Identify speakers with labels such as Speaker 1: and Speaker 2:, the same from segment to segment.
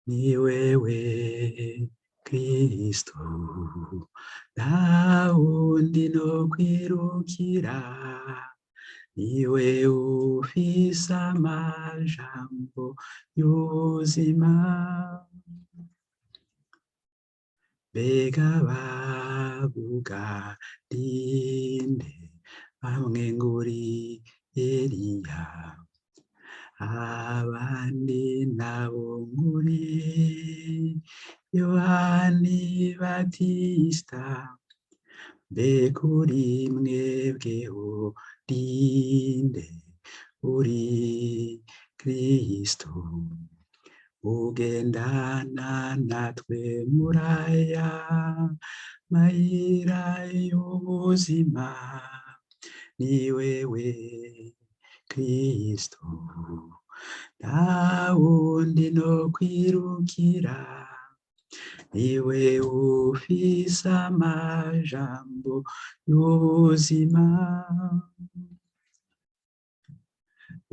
Speaker 1: ni wewe Kristo, nta wundi no kwirukira, niwe ufise amajambo y'ubuzima. Mbega bavuga rinde bamwe nguri Eliya, abandi nabo nguri Yohani Batista, mbega uri mwebweho rinde uri Kristo, ugendana natwe muraya mayira y'ubuzima, ni wewe Kristo, nta wundi no kwirukira, niwe ufise amajambo y'ubuzima.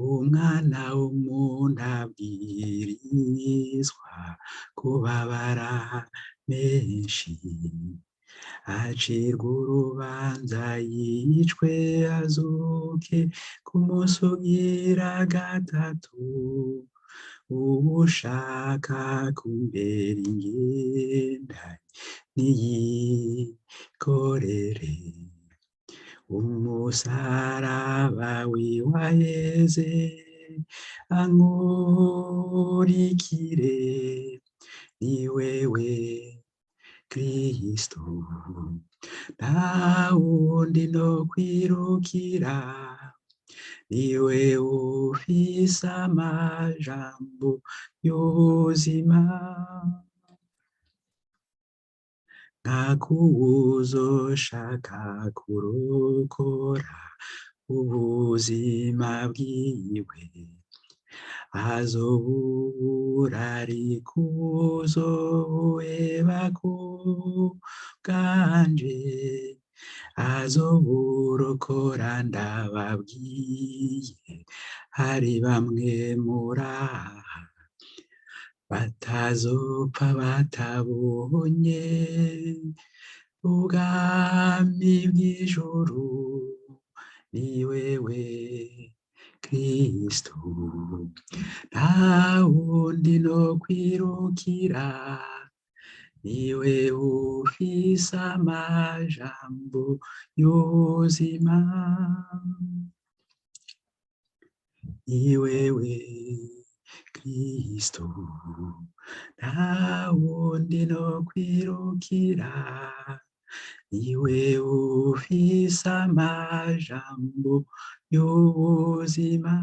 Speaker 1: Umwana w'umuntu abwirizwa kubabara menshi, acirwa urubanza, yicwe, azuke ku munsi ugira gatatu. Uwushaka kumbera ingendanyi niyikorere umusaraba wiwe aheze, ankurikire, ni wewe Kristo, nta wundi no kwirukira, niwe ufise amajambo y'ubuzima. Ntakuwuzoshaka kurokora ubuzima bwiwe, azobura ariko uwuzobuheba kubwanje, azoburokora ndababwiye. Hari bamwe muraha batazopfa batabonye ubwami bw'ijuru, ni wewe Kristo, nta wundi no kwirukira, niwe ufise amajambo y'ubuzima, ni wewe Kristo, nta wundi no kwirukira, niwe ufise amajambo y'ubuzima.